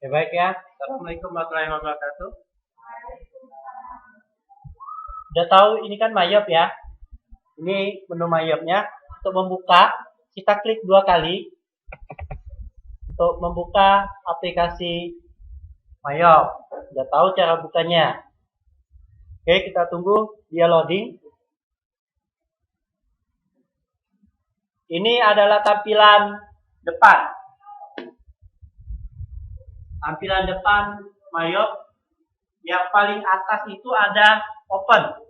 Ya baik ya. Assalamualaikum warahmatullahi wabarakatuh. Udah tahu ini kan Mayop ya. Ini menu Mayopnya. Untuk membuka, kita klik 2 kali untuk membuka aplikasi Mayop. Udah tahu cara bukanya. Oke, kita tunggu dia loading. Ini adalah tampilan depan. Tampilan depan Mayop. Yang paling atas itu ada open.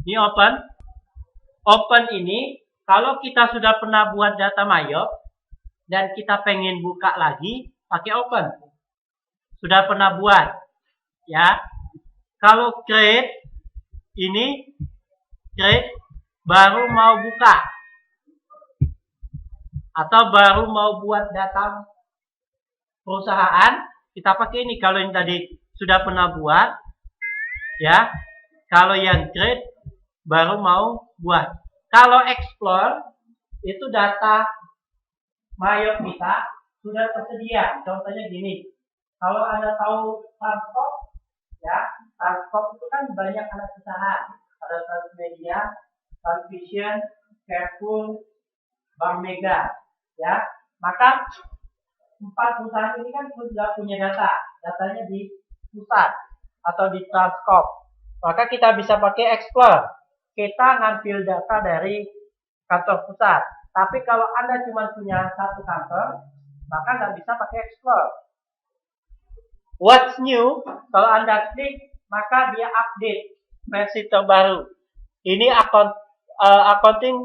Ini open. Open ini kalau kita sudah pernah buat data Mayop dan kita pengen buka lagi, pakai open. Sudah pernah buat, ya. Kalau create ini create baru mau buka atau baru mau buat data perusahaan, kita pakai ini. Kalau yang tadi sudah pernah buat, ya. Kalau yang create baru mau buat. Kalau explore itu data Mayop kita sudah tersedia. Contohnya gini. Kalau Anda tahu Transkop, ya, Transkop itu kan banyak anak usaha. Ada Transmedia, Transvision, Carrefour, Bank Mega, ya. Maka 4 perusahaan ini kan sudah punya data. Datanya di pusat atau di Transkop. Maka kita bisa pakai explore. Kita ngambil data dari kantor pusat. Tapi kalau Anda cuma punya satu kantor, maka nggak bisa pakai explore. What's new? Kalau Anda klik, maka dia update versi terbaru. Ini accounting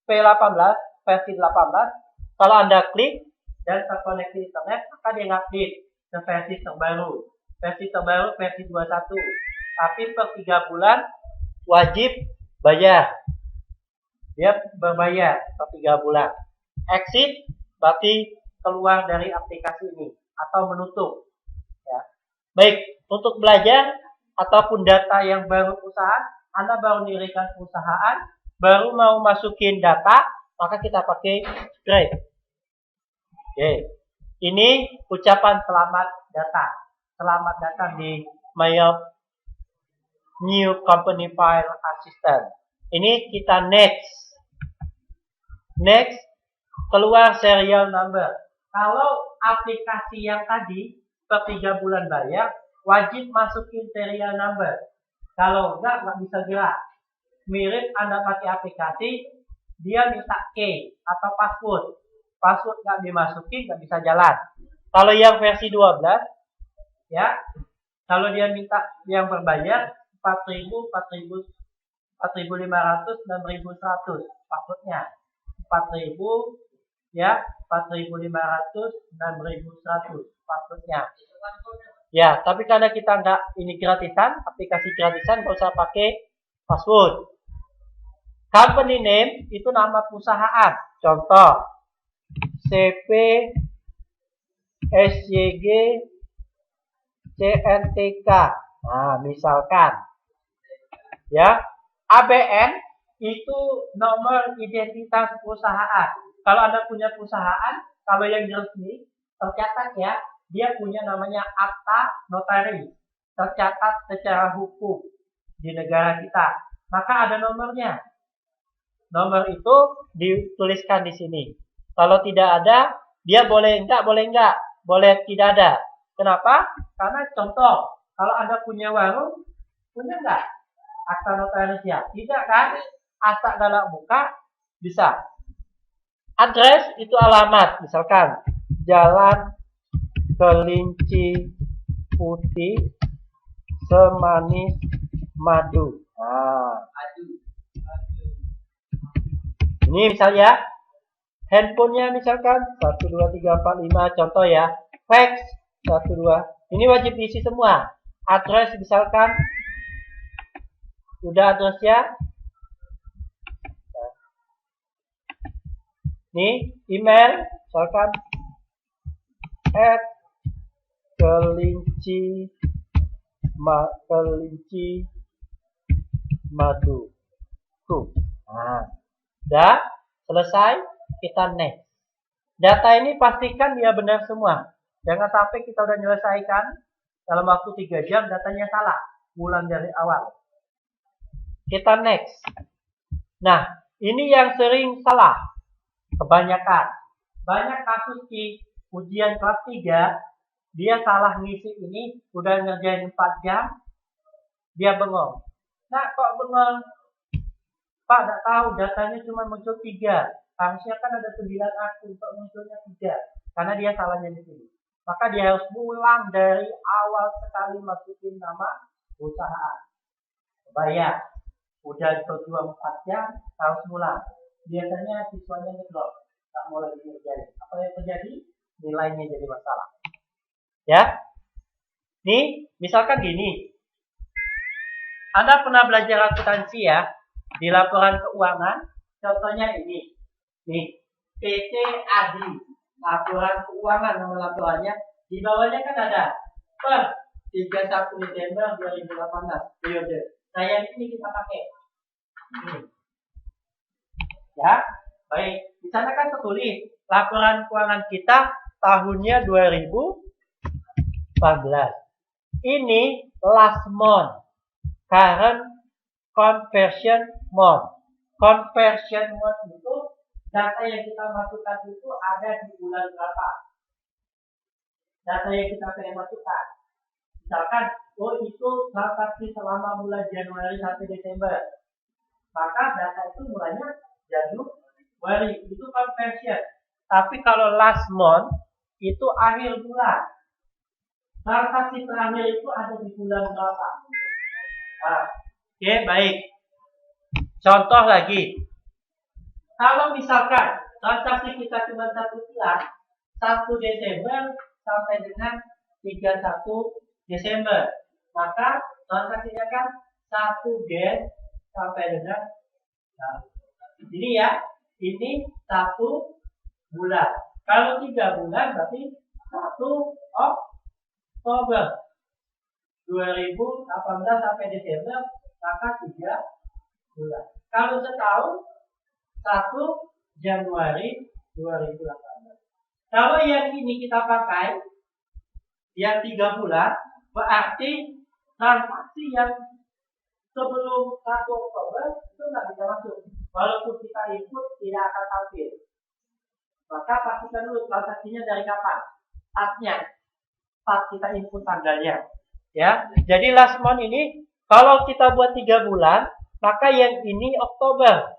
P18 versi 18. Kalau Anda klik dan terkoneksi internet, maka dia update ke versi terbaru. Versi terbaru versi 21. Tapi per 3 bulan wajib bayar. Dia berbayar per 3 bulan. Exit berarti keluar dari aplikasi ini atau menutup. Ya. Baik, untuk belajar ataupun data yang baru perusahaan, Anda baru mendirikan perusahaan, baru mau masukin data, maka kita pakai script. Oke. Ini ucapan selamat datang. Selamat datang di Mayop New Company File Assistant. Ini kita next. Next, keluar serial number. Kalau aplikasi yang tadi per 3 bulan bayar, wajib masukin serial number. Kalau enggak bisa gerak. Mirip Anda pakai aplikasi, dia minta key atau password. Password nggak dimasukin, nggak bisa jalan. Kalau yang versi 12, ya, kalau dia minta yang berbayar, 4.000, 4.000, 4.500, 6.100 passwordnya. 4.000, ya, 4.500, 6.100 passwordnya. Ya, tapi karena kita nggak ini gratisan, aplikasi gratisan, nggak usah pakai password. Company name itu nama perusahaan. Contoh, CP, SYG, CNTK. Nah, misalkan. Ya, ABN itu nomor identitas perusahaan. Kalau Anda punya perusahaan, kalau yang resmi tercatat ya, dia punya namanya akta notaris, tercatat secara hukum di negara kita. Maka ada nomornya. Nomor itu dituliskan di sini. Kalau tidak ada, dia boleh enggak, boleh tidak ada. Kenapa? Karena contoh, kalau Anda punya warung, punya enggak akta notaris ya? Tidak kan? Akta galak buka bisa. Address itu alamat, misalkan Jalan Kelinci Putih Semanis Madu. Nah, ini misalnya handphonenya misalkan 12345 contoh ya. Fax 12. Ini wajib diisi semua. Address misalkan udah addressnya. Nih, email misalkan @kelinci madu. Nah, udah selesai, kita next. Data ini pastikan dia benar semua. Jangan sampai kita udah menyelesaikan dalam waktu 3 jam datanya salah. Ulang dari awal. Kita next. Nah, ini yang sering salah. Kebanyakan. Banyak kasus di ujian kelas 3, dia salah ngisi ini, udah ngerjain 4 jam, dia bengong. Nah, kok bengong? Pak, nggak tahu, datanya cuma muncul 3. Harusnya kan ada 9 akun, kok munculnya 3. Karena dia salahnya di sini. Maka dia harus ulang dari awal sekali masukin nama usaha. Bayar. Udah berjuang 4 jam, harus mulai. Biasanya siswanya ngedrop. Tak mau lagi ngerjain. Apa yang terjadi? Nilainya jadi masalah. Ya. Nih, misalkan gini. Anda pernah belajar akuntansi ya? Di laporan keuangan, contohnya ini. Nih, PT Adi. Laporan keuangan nama laporannya. Di bawahnya kan ada per 31 Desember 2018 periode. Nah, yang ini kita pakai. Ya, baik. Di sana kan tertulis laporan keuangan kita tahunnya 2014. Ini last month, current conversion month. Conversion month itu data yang kita masukkan itu ada di bulan berapa? Data yang kita pengen masukkan. Misalkan, oh itu transaksi selama bulan Januari sampai Desember. Maka data itu mulainya Januari. Itu conversion. Tapi kalau last month, itu akhir bulan. Transaksi terakhir itu ada di bulan berapa? Nah, oke, baik. Contoh lagi. Kalau misalkan transaksi kita cuma 1 bulan, 1 Desember sampai dengan 31 Desember. Maka transaksinya kan 1 Gen sampai dengan ini ya, ini 1 bulan. Kalau 3 bulan berarti 1 Oktober 2018 sampai Desember, maka 3 bulan. Kalau setahun 1 Januari 2018. Kalau yang ini kita pakai yang 3 bulan, berarti transaksi yang sebelum 1 Oktober itu nggak bisa masuk. Walaupun kita input tidak akan tampil. Maka pastikan dulu transaksinya dari kapan? Startnya. Pas kita input tanggalnya. Ya. Jadi last month ini kalau kita buat 3 bulan, maka yang ini Oktober.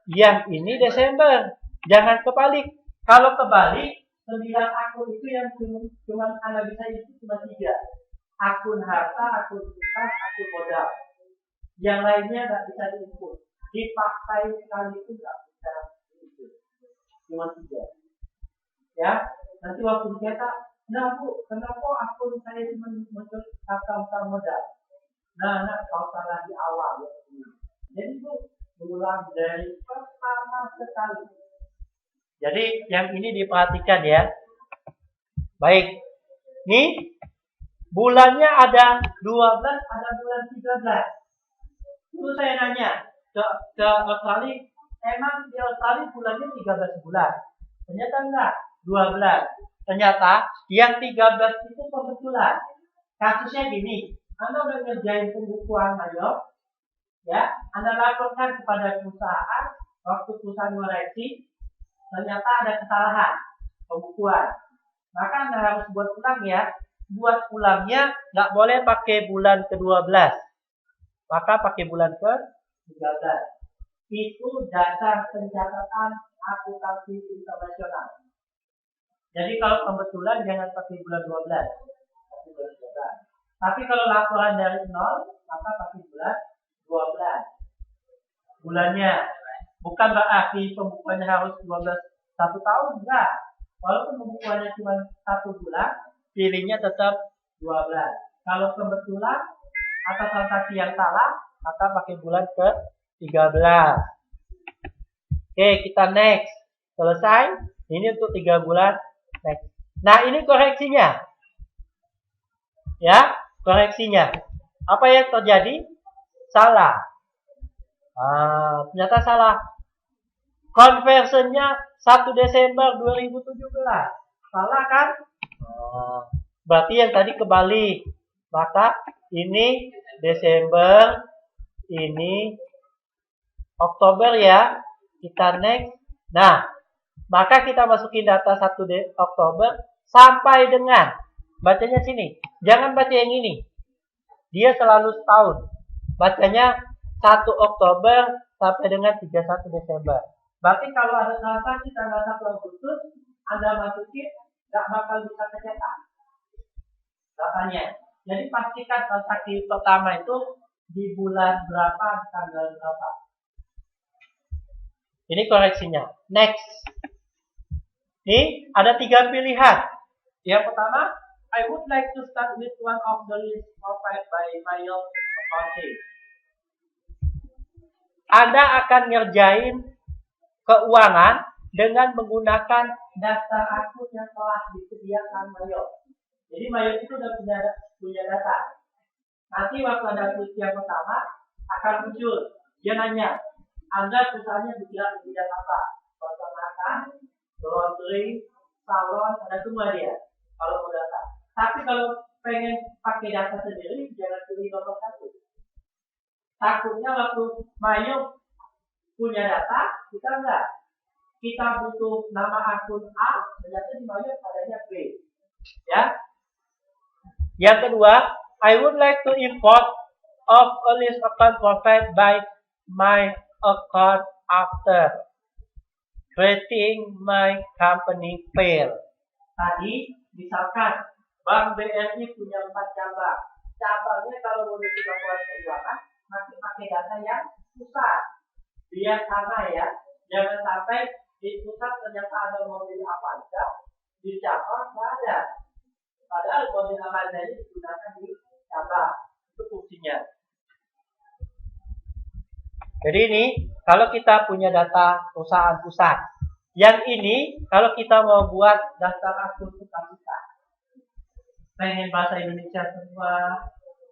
Yang ini Desember. Jangan kebalik. Kalau kebalik, 9 akun itu yang cuma Anda bisa input cuma 3. Akun harta, akun kas, akun modal. Yang lainnya nggak bisa diinput. Dipaksain sekali itu nggak bisa diinput. Cuma 3. Ya, nanti waktu dicetak, nah Bu, kenapa akun saya cuma muncul angka modal? Nah, kalau salah di awal ya. Jadi Bu, ulang dari pertama sekali. Jadi yang ini diperhatikan ya. Baik. Nih bulannya ada 12, ada bulan 13. Dulu saya nanya ke Australia, emang di Australia bulannya 13 bulan? Ternyata enggak, 12. Ternyata yang 13 itu kebetulan. Kasusnya gini, Anda udah ngerjain pembukuan mayor, ya, Anda laporkan kepada perusahaan, waktu perusahaan koreksi, ternyata ada kesalahan pembukuan. Maka Anda harus buat ulang ya. Buat ulangnya nggak boleh pakai bulan ke-12. Maka pakai bulan ke-13. Itu dasar pencatatan akuntansi internasional. Jadi kalau kebetulan jangan pakai bulan 12. Pakai bulan 12. Tapi kalau laporan dari 0, maka pakai bulan 12. Bulannya. Bukan berarti pembukuannya harus 12 1 tahun, enggak. Walaupun pembukuannya cuma 1 bulan, pilihnya tetap 12. Kalau kebetulan atas transaksi yang salah, maka pakai bulan ke-13. Oke, kita next. Selesai. Ini untuk 3 bulan. Next. Nah, ini koreksinya. Ya, koreksinya. Apa yang terjadi? Salah. Ternyata salah. Conversionnya 1 Desember 2017. Salah kan? Berarti yang tadi kebalik. Maka ini Desember, ini Oktober ya. Kita next. Nah, maka kita masukin data 1 Oktober sampai dengan, bacanya sini. Jangan baca yang ini. Dia selalu setahun. Bacanya 1 Oktober sampai dengan 31 Desember. Berarti kalau ada transaksi tanggal 1 Agustus, Anda masukin, nggak bakal bisa tercetak datanya. Jadi pastikan transaksi pertama itu di bulan berapa, tanggal berapa. Ini koreksinya. Next. Ini ada 3 pilihan. Yang pertama, I would like to start with one of the list provided by Mayo Accounting. Anda akan ngerjain keuangan dengan menggunakan daftar akun yang telah disediakan Mayo. Jadi Mayo itu udah punya data. Nanti waktu ada klik yang pertama akan muncul. Dia nanya, Anda perusahaannya di bidang apa? Peternakan, laundry, salon, ada semua dia. Kalau mau data. Tapi kalau pengen pakai data sendiri, jangan pilih nomor 1. Takutnya waktu Mayo punya data, kita enggak. Kita butuh nama akun A, ternyata di Mayo adanya B. Ya. Yang kedua, I would like to import of a list account provided by my account after creating my company file. Tadi, misalkan Bank BRI punya 4 cabang. Cabangnya kalau mau bikin laporan keuangan, masih pakai data yang pusat. Biar sama ya. Jangan sampai di pusat ternyata ada mobil Avanza, di cabang nggak ada. Padahal mobil Avanza ini digunakan di cabang. Itu fungsinya. Jadi ini kalau kita punya data perusahaan pusat. Yang ini kalau kita mau buat daftar akun pusat. Pengen bahasa Indonesia semua,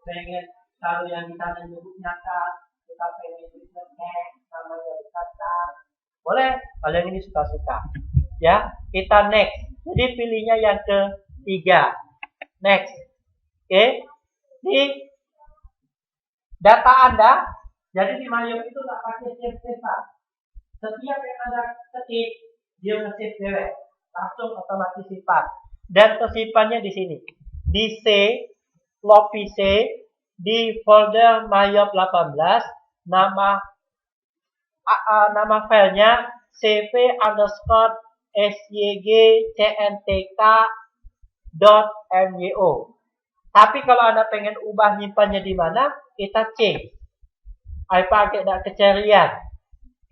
pengen kalau yang di sana nyebutnya kan, kita pengen business next, namanya dikata. Boleh, kalau yang ini suka-suka. Ya, kita next. Jadi pilihnya yang ketiga. Next. Oke. Di data Anda, jadi di Mayo itu nggak pakai save-save. Setiap yang Anda ketik, dia nge-save dewek. Langsung otomatis simpan. Dan tersimpannya di sini. Di C, floppy C, di folder Mayo 18, nama filenya cv_syg_cntk.myo. Tapi kalau Anda pengen ubah nyimpannya di mana, kita change. I pakai kecerian.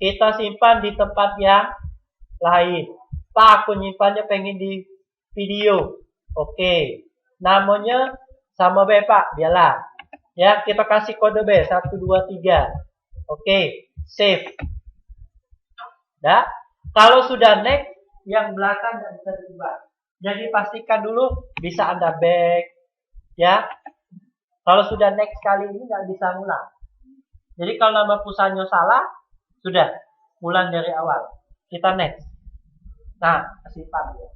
Kita simpan di tempat yang lain. Pak, aku nyimpannya pengen di video. Oke. Namanya sama B, Pak. Dialah. Ya, kita kasih kode B. 1, 2, 3. Oke. Save. Nah, kalau sudah next, yang belakang tidak bisa diubah. Jadi pastikan dulu bisa Anda back. Ya. Kalau sudah next kali ini nggak bisa ngulang. Jadi kalau nama perusahaannya salah, sudah ulang dari awal. Kita next. Nah, simpan ya.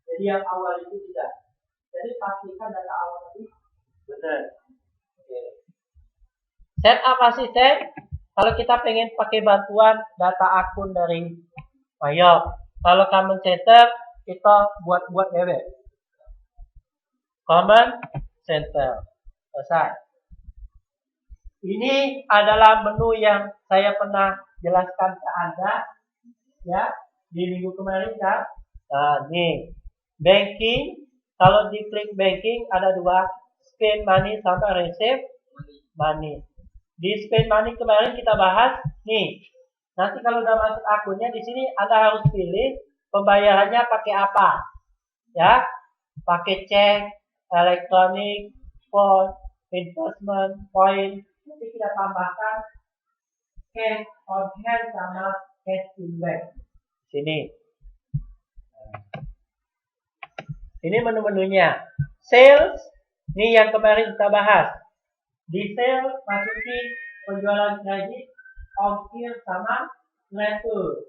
Jadi yang awal itu sudah. Jadi pastikan data awal tadi benar. Oke. Setup asisten. Kalau kita pengen pakai bantuan data akun dari Mayo. Kalau Common Center, kita buat dewek. Common Center. Selesai. Ini adalah menu yang saya pernah jelaskan ke Anda. Ya, di minggu kemarin kan. Nah, nih. Banking. Kalau diklik banking, ada 2. Spend money sama receive money. Di spend money kemarin kita bahas, nih. Nanti kalau udah masuk akunnya, di sini Anda harus pilih pembayarannya pakai apa. Ya, pakai cek, elektronik, phone, investment, point. Nanti kita tambahkan cash on hand sama cash in bank. Sini. Ini menu-menunya. Sales, ini yang kemarin kita bahas. Di sales masukin penjualan kredit, ongkir sama retur.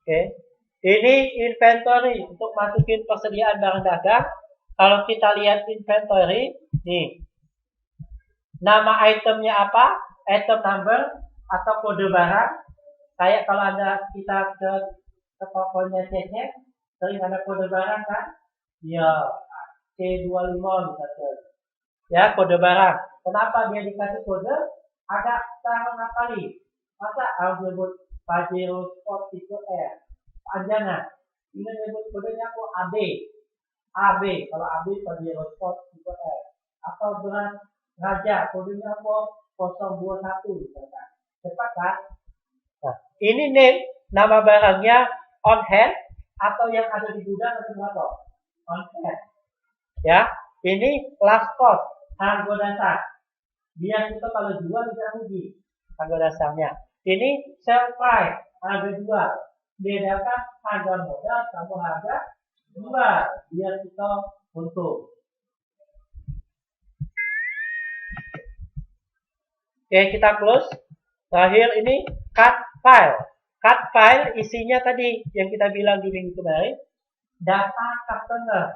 Oke. Ini inventory untuk masukin persediaan barang dagang. Kalau kita lihat inventory, nih. Nama itemnya apa? Item number atau kode barang. Kayak kalau kita ke tokonya cek, sering ada kode barang kan? Ya, C25 misalnya. Ya, kode barang. Kenapa dia dikasih kode? Agak cara ngapalin. Masa harus nyebut Pajero Sport tipe R? Panjangan. Ini nyebut kodenya kok AB. AB. Kalau AB Pajero Sport tipe R. Atau beras Raja. Kodenya kok 021 misalkan. Cepat kan? Nah, ini name, nama barangnya on hand atau yang ada di gudang atau berapa? On hand. Ya, ini last cost, harga dasar. Biar kita kalau jual bisa rugi harga dasarnya. Ini sell price, harga jual. Bedakan harga modal sama harga jual biar kita untung. Oke, kita close. Terakhir ini cut file. Cut file isinya tadi yang kita bilang di minggu kemarin. Data customer,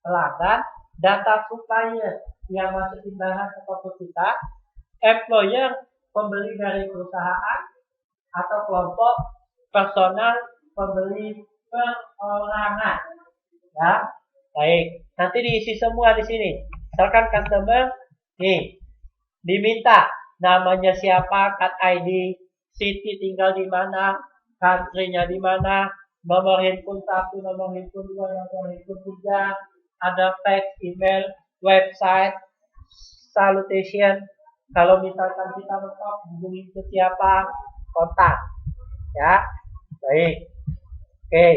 pelanggan, data supplier yang masukin barang ke toko kita, employer, pembeli dari perusahaan atau kelompok, personal, pembeli perorangan. Ya, baik. Nanti diisi semua di sini. Misalkan customer, nih, diminta namanya siapa, cut ID, city tinggal di mana, country-nya di mana, nomor handphone 1, nomor handphone 2, nomor handphone 3, ada fax, email, website, salutation. Kalau misalkan kita mentok hubungi ke siapa, kontak. Ya, baik. Oke.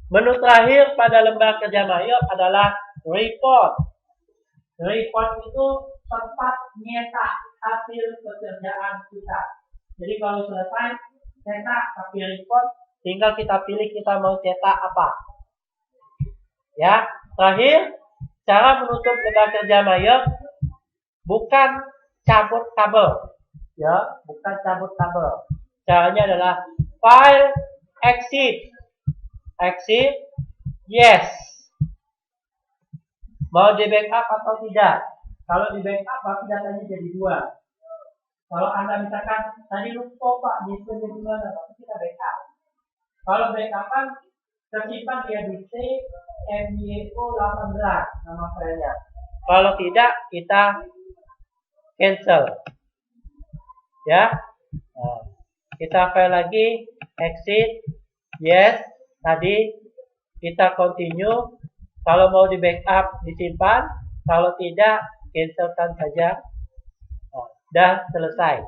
Menu terakhir pada lembar kerja Mayop adalah report. Report itu tempat nyetak hasil pekerjaan kita. Jadi kalau selesai cetak pakai report, tinggal kita pilih kita mau cetak apa. Ya, terakhir cara menutup lembar kerja Mayop bukan cabut kabel. Ya, bukan cabut kabel. Caranya adalah file exit. Exit, yes. Mau di backup atau tidak? Kalau di backup, berarti datanya jadi 2. Kalau Anda misalkan, tadi lupa Pak, di sini gimana? Berarti kita backup. Kalau backup kan, tersimpan dia di C, MYO 18, nama filenya. Kalau tidak, kita cancel. Ya. Nah, kita file lagi, exit, yes. Tadi kita continue. Kalau mau di backup disimpan, kalau tidak cancelkan saja. Nah, dah selesai.